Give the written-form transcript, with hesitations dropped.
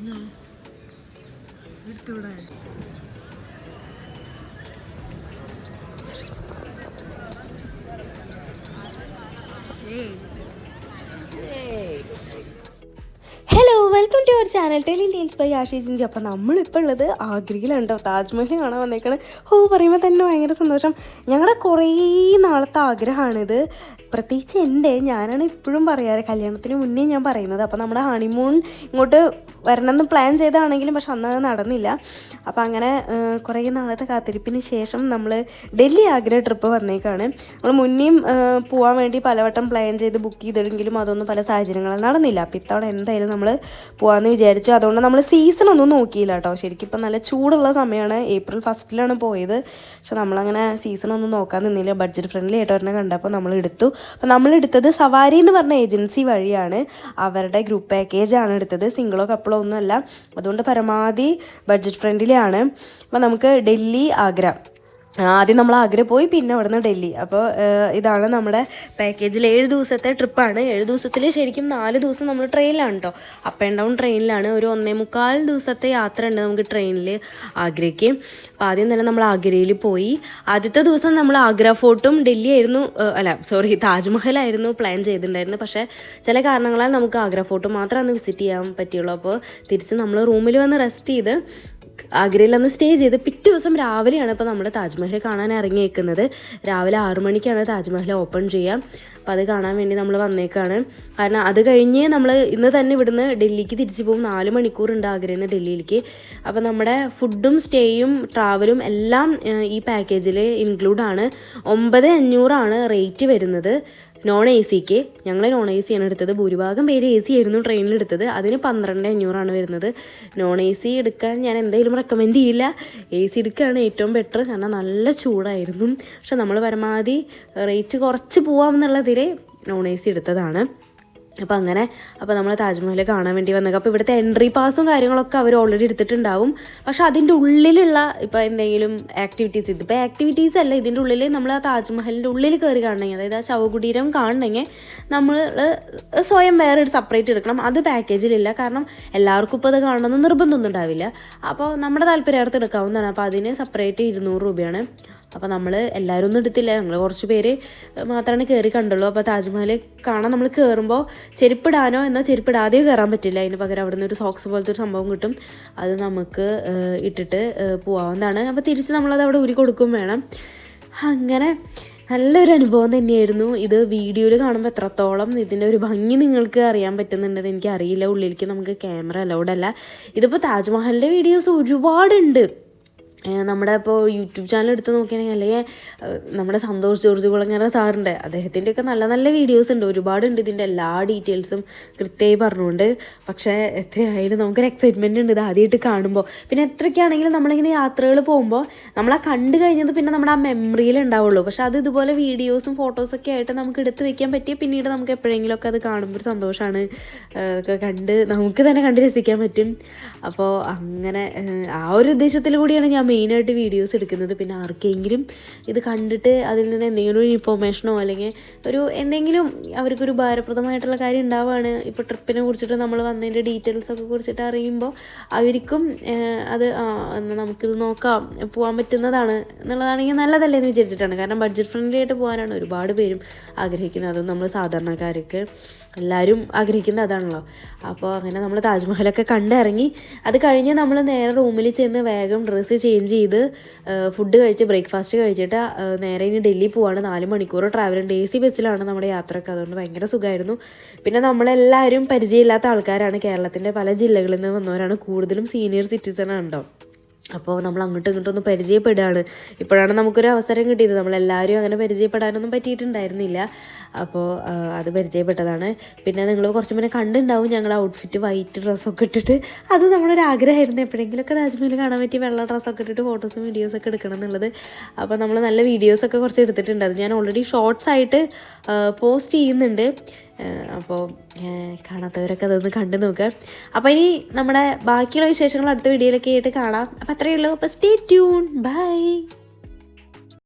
Hello, welcome to our channel telling tales by Ashi Jinji. അപ്പോൾ നമ്മളിപ്പോൾ ഉള്ളത് ആഗ്രയിലാണ് കേട്ടോ. താജ്മഹൽ കാണാൻ വന്നേക്കാണ്. പറയുമ്പോൾ തന്നെ ഭയങ്കര സന്തോഷം. ഞങ്ങളുടെ കുറേ നാളത്തെ ആഗ്രഹമാണിത്. പ്രത്യേകിച്ച് ഞാനാണ് ഇപ്പോഴും പറയാറ്, കല്യാണത്തിന് മുന്നേ ഞാൻ പറയുന്നത്. അപ്പോൾ നമ്മുടെ ഹണിമൂൺ ഇങ്ങോട്ട് വരണമെന്ന് പ്ലാൻ ചെയ്തതാണെങ്കിലും പക്ഷെ അന്ന് അത് നടന്നില്ല. അപ്പോൾ അങ്ങനെ കുറേ നാളത്തെ കാത്തിരിപ്പിന് ശേഷം നമ്മൾ ഡൽഹി ആഗ്ര ട്രിപ്പ് വന്നേക്കാണ്. നമ്മൾ മുന്നേയും പോകാൻ വേണ്ടി പലവട്ടം പ്ലാൻ ചെയ്ത് ബുക്ക് ചെയ്തെങ്കിലും അതൊന്നും പല സാഹചര്യങ്ങളും നടന്നില്ല. അപ്പോൾ ഇത്തവണ എന്തായാലും നമ്മൾ പോകാമെന്ന് വിചാരിച്ചു. അതുകൊണ്ട് നമ്മൾ സീസണൊന്നും നോക്കിയില്ല കേട്ടോ. ശരിക്കും ഇപ്പം നല്ല ചൂടുള്ള സമയമാണ്. ഏപ്രിൽ 1 പോയത്. പക്ഷെ നമ്മളങ്ങനെ സീസണൊന്നും നോക്കാൻ നിന്നില്ല. ബഡ്ജറ്റ് ഫ്രണ്ട്ലി ആയിട്ട് ഒരെണ്ണം കണ്ടപ്പോൾ നമ്മൾ എടുത്തു. അപ്പോൾ നമ്മളെടുത്തത് സവാരി എന്ന് പറഞ്ഞ ഏജൻസി വഴിയാണ്. അവരുടെ ഗ്രൂപ്പ് പാക്കേജാണ് എടുത്തത്. സിംഗിളോ കപ്പിളോ ഒന്നുമല്ല. അതുകൊണ്ട് പരമാവധി ബഡ്ജറ്റ് ഫ്രണ്ട്ലി ആണ്. അപ്പോൾ നമുക്ക് ഡൽഹി ആഗ്ര, ആദ്യം നമ്മൾ ആഗ്ര പോയി, പിന്നെ അവിടെ നിന്ന് ഡൽഹി. അപ്പോൾ ഇതാണ് നമ്മുടെ പാക്കേജിൽ 7 ദിവസത്തെ ട്രിപ്പാണ്. 7 ദിവസത്തിൽ ശരിക്കും 4 ദിവസം നമ്മൾ ട്രെയിനിലാണ് കേട്ടോ. അപ്പ് ആൻഡ് ഡൗൺ ട്രെയിനിലാണ്. ഒരു 1.25 ദിവസത്തെ യാത്ര ഉണ്ട് നമുക്ക് ട്രെയിനിൽ ആഗ്രയ്ക്ക്. അപ്പോൾ ആദ്യം തന്നെ നമ്മൾ ആഗ്രയിൽ പോയി. ആദ്യത്തെ ദിവസം നമ്മൾ ആഗ്ര ഫോർട്ടും ഡൽഹി ആയിരുന്നു, താജ്മഹലായിരുന്നു പ്ലാൻ ചെയ്തിട്ടുണ്ടായിരുന്നു. പക്ഷേ ചില കാരണങ്ങളാൽ നമുക്ക് ആഗ്ര ഫോർട്ട് മാത്രമാണ് വിസിറ്റ് ചെയ്യാൻ പറ്റുള്ളൂ. അപ്പോൾ തിരിച്ച് നമ്മൾ റൂമിൽ വന്ന് റെസ്റ്റ് ചെയ്ത് ആഗ്രയിൽ അന്ന് സ്റ്റേ ചെയ്ത് പിറ്റേ ദിവസം രാവിലെയാണ് ഇപ്പോൾ നമ്മുടെ താജ്മഹൽ കാണാൻ ഇറങ്ങിയേക്കുന്നത്. രാവിലെ 6 മണിക്കാണ് താജ്മഹൽ ഓപ്പൺ ചെയ്യുക. അപ്പോൾ അത് കാണാൻ വേണ്ടി നമ്മൾ വന്നേക്കാണ്. കാരണം അത് കഴിഞ്ഞ് നമ്മൾ ഇന്ന് തന്നെ ഇവിടുന്ന് ഡൽഹിക്ക് തിരിച്ചു പോകും. 4 മണിക്കൂറുണ്ട് ആഗ്രയിൽ നിന്ന് ഡൽഹിയിലേക്ക്. അപ്പോൾ നമ്മുടെ ഫുഡും സ്റ്റേയും ട്രാവലും എല്ലാം ഈ പാക്കേജിൽ ഇൻക്ലൂഡാണ്. 9,500 റേറ്റ് വരുന്നത്. നോൺ എ സിക്ക് ഞങ്ങൾ നോൺ എ സിയാണ് എടുത്തത്. ഭൂരിഭാഗം പേര് എ സി ആയിരുന്നു ട്രെയിനിൽ എടുത്തത്. അതിന് 12,500 വരുന്നത്. നോൺ എ സി എടുക്കാൻ ഞാൻ എന്തായാലും റെക്കമെൻഡ് ചെയ്യില്ല. എ സി എടുക്കുകയാണ് ഏറ്റവും ബെറ്റർ. കാരണം നല്ല ചൂടായിരുന്നു. പക്ഷെ നമ്മൾ പരമാവധി റേറ്റ് കുറച്ച് പോകാമെന്നുള്ളതിൽ നോൺ എ സി എടുത്തതാണ്. അപ്പോൾ നമ്മൾ താജ്മഹൽ കാണാൻ വേണ്ടി വന്നേക്കാം. അപ്പോൾ ഇവിടുത്തെ എൻട്രി പാസും കാര്യങ്ങളൊക്കെ അവർ ഓൾറെഡി എടുത്തിട്ടുണ്ടാവും. പക്ഷെ അതിൻ്റെ ഉള്ളിലുള്ള ഇപ്പോൾ എന്തെങ്കിലും ആക്ടിവിറ്റീസ്, ഇതിപ്പോൾ ആക്ടിവിറ്റീസ് അല്ല, ഇതിൻ്റെ ഉള്ളിൽ നമ്മൾ ആ താജ്മഹലിൻ്റെ ഉള്ളിൽ കയറി കാണണമെങ്കിൽ, അതായത് ആ ശവകുടീരം കാണണമെങ്കിൽ നമ്മൾ സ്വയം വേറെ ഒരു സെപ്പറേറ്റ് എടുക്കണം. അത് പാക്കേജിലില്ല. കാരണം എല്ലാവർക്കും ഇപ്പോൾ അത് കാണണമെന്ന് നിർബന്ധമൊന്നും ഉണ്ടാവില്ല. അപ്പോൾ നമ്മുടെ താല്പര്യാർത്ഥം എടുക്കാവുന്നതാണ്. അപ്പോൾ അതിന് സെപ്പറേറ്റ് 200 രൂപയാണ്. അപ്പോൾ നമ്മൾ എല്ലാവരും ഒന്നും എടുത്തില്ല. ഞങ്ങൾ കുറച്ച് പേര് മാത്രമാണ് കയറി കണ്ടുള്ളൂ. അപ്പോൾ താജ്മഹൽ കാണാൻ നമ്മൾ കയറുമ്പോൾ ചെരുപ്പിടാനോ എന്നോ ചെരുപ്പിടാതെയോ കയറാൻ പറ്റില്ല. അതിന് പകരം അവിടെ നിന്ന് ഒരു സോക്സ് പോലത്തെ ഒരു സംഭവം കിട്ടും. അത് നമുക്ക് ഇട്ടിട്ട് പോകാവുന്നതാണ്. അപ്പോൾ തിരിച്ച് നമ്മളത് അവിടെ ഊരി കൊടുക്കും വേണം. അങ്ങനെ നല്ലൊരു അനുഭവം തന്നെയായിരുന്നു ഇത്. വീഡിയോയിൽ കാണുമ്പോൾ എത്രത്തോളം ഇതിൻ്റെ ഒരു ഭംഗി നിങ്ങൾക്ക് അറിയാൻ പറ്റുന്നുണ്ടെന്ന് എനിക്കറിയില്ല. ഉള്ളിലേക്ക് നമുക്ക് ക്യാമറ അലൗഡ് അല്ല. ഇതിപ്പോൾ താജ്മഹലിൻ്റെ വീഡിയോസ് ഒരുപാടുണ്ട്. നമ്മുടെ ഇപ്പോൾ യൂട്യൂബ് ചാനൽ എടുത്ത് നോക്കുകയാണെങ്കിൽ, അല്ലെങ്കിൽ നമ്മുടെ സന്തോഷ് ജോർജ് കുളങ്ങര സാറിൻ്റെ, അദ്ദേഹത്തിൻ്റെയൊക്കെ നല്ല നല്ല വീഡിയോസ് ഉണ്ട്. ഒരുപാടുണ്ട്. ഇതിൻ്റെ എല്ലാ ഡീറ്റെയിൽസും കൃത്യമായി പറഞ്ഞുകൊണ്ട്. പക്ഷേ എത്രയായാലും നമുക്കൊരു എക്സൈറ്റ്മെൻറ്റ് ഉണ്ട് ഇത് ആദ്യമായിട്ട് കാണുമ്പോൾ. പിന്നെ എത്രയൊക്കെയാണെങ്കിലും നമ്മളിങ്ങനെ യാത്രകൾ പോകുമ്പോൾ നമ്മളാ കണ്ടു കഴിഞ്ഞത് പിന്നെ നമ്മുടെ ആ മെമ്മറിയിൽ ഉണ്ടാവുള്ളൂ. പക്ഷെ അത് ഇതുപോലെ വീഡിയോസും ഫോട്ടോസൊക്കെ ആയിട്ട് നമുക്ക് എടുത്ത് വെക്കാൻ പറ്റിയ പിന്നീട് നമുക്ക് എപ്പോഴെങ്കിലുമൊക്കെ അത് കാണുമ്പോൾ ഒരു സന്തോഷമാണ്. കണ്ട് നമുക്ക് തന്നെ കണ്ട് രസിക്കാൻ പറ്റും. അപ്പോൾ അങ്ങനെ ആ ഒരു ഉദ്ദേശത്തിൽ കൂടിയാണ് ഞാൻ മെയിനായിട്ട് വീഡിയോസ് എടുക്കുന്നത്. പിന്നെ ആർക്കെങ്കിലും ഇത് കണ്ടിട്ട് അതിൽ നിന്ന് എന്തെങ്കിലും ഒരു ഇൻഫോർമേഷനോ അല്ലെങ്കിൽ എന്തെങ്കിലും അവർക്കൊരു ഉപകാരപ്രദമായിട്ടുള്ള കാര്യം ഉണ്ടാവുകയാണ്, ഇപ്പോൾ ട്രിപ്പിനെ കുറിച്ചിട്ട് നമ്മൾ വന്നതിൻ്റെ ഡീറ്റെയിൽസൊക്കെ കുറിച്ചിട്ട് അറിയുമ്പോൾ അവർക്കും അത് നമുക്കിത് നോക്കാം, പോകാൻ പറ്റുന്നതാണ് എന്നുള്ളതാണെങ്കിൽ നല്ലതല്ലേ എന്ന് വിചാരിച്ചിട്ടാണ്. കാരണം ബഡ്ജറ്റ് ഫ്രണ്ട്ലി ആയിട്ട് പോകാനാണ് ഒരുപാട് പേരും ആഗ്രഹിക്കുന്നത്. അതും നമ്മൾ സാധാരണക്കാർക്ക് എല്ലാവരും ആഗ്രഹിക്കുന്നത് അതാണല്ലോ. അപ്പോൾ അങ്ങനെ നമ്മൾ താജ്മഹലൊക്കെ കണ്ടിറങ്ങി. അത് കഴിഞ്ഞ് നമ്മൾ നേരെ റൂമിൽ ചെന്ന് വേഗം ഡ്രസ്സ് ചേഞ്ച് ചെയ്ത് ഫുഡ് കഴിച്ച് ബ്രേക്ക്ഫാസ്റ്റ് കഴിച്ചിട്ട് നേരെ ഇനി ഡൽഹി പോവാണ്. 4 മണിക്കൂർ ട്രാവലുണ്ട്. AC ബസ്സിലാണ് നമ്മുടെ യാത്രയൊക്കെ. അതുകൊണ്ട് ഭയങ്കര സുഖമായിരുന്നു. പിന്നെ നമ്മളെല്ലാവരും പരിചയമില്ലാത്ത ആൾക്കാരാണ്. കേരളത്തിൻ്റെ പല ജില്ലകളിൽ നിന്ന് വന്നവരാണ്. കൂടുതലും സീനിയർ സിറ്റിസൺ ആണല്ലോ. അപ്പോൾ നമ്മൾ അങ്ങോട്ടും ഇങ്ങോട്ടും ഒന്ന് പരിചയപ്പെടുകയാണ്. ഇപ്പോഴാണ് നമുക്കൊരു അവസരം കിട്ടിയത്. നമ്മളെല്ലാവരും അങ്ങനെ പരിചയപ്പെടാനൊന്നും പറ്റിയിട്ടുണ്ടായിരുന്നില്ല. അപ്പോൾ അത് പരിചയപ്പെട്ടതാണ്. പിന്നെ നിങ്ങൾ കുറച്ച് മുന്നേ കണ്ടുണ്ടാവും ഞങ്ങളുടെ ഔട്ട്ഫിറ്റ്, വൈറ്റ് ഡ്രസ്സൊക്കെ ഇട്ടിട്ട്. അത് നമ്മളൊരു ആഗ്രഹമായിരുന്നു എപ്പോഴെങ്കിലുമൊക്കെ താജ്മഹൽ കാണാൻ പറ്റി വെള്ള ഡ്രസ്സൊക്കെ ഇട്ടിട്ട് ഫോട്ടോസും വീഡിയോസൊക്കെ എടുക്കണം എന്നുള്ളത്. അപ്പോൾ നമ്മൾ നല്ല വീഡിയോസൊക്കെ കുറച്ച് എടുത്തിട്ടുണ്ട്. അത് ഞാൻ ഓൾറെഡി ഷോർട്സ് ആയിട്ട് പോസ്റ്റ് ചെയ്യുന്നുണ്ട്. അപ്പോൾ കാണാത്തവരൊക്കെ അതൊന്ന് കണ്ടു നോക്കുക. അപ്പോൾ ഇനി നമ്മുടെ ബാക്കിയുള്ള വിശേഷങ്ങൾ അടുത്ത വീഡിയോയിലൊക്കെ ആയിട്ട് കാണാം. അപ്പോൾ അത്രയേ ഉള്ളൂ. അപ്പോൾ സ്റ്റേ ട്യൂൺ. ബൈ.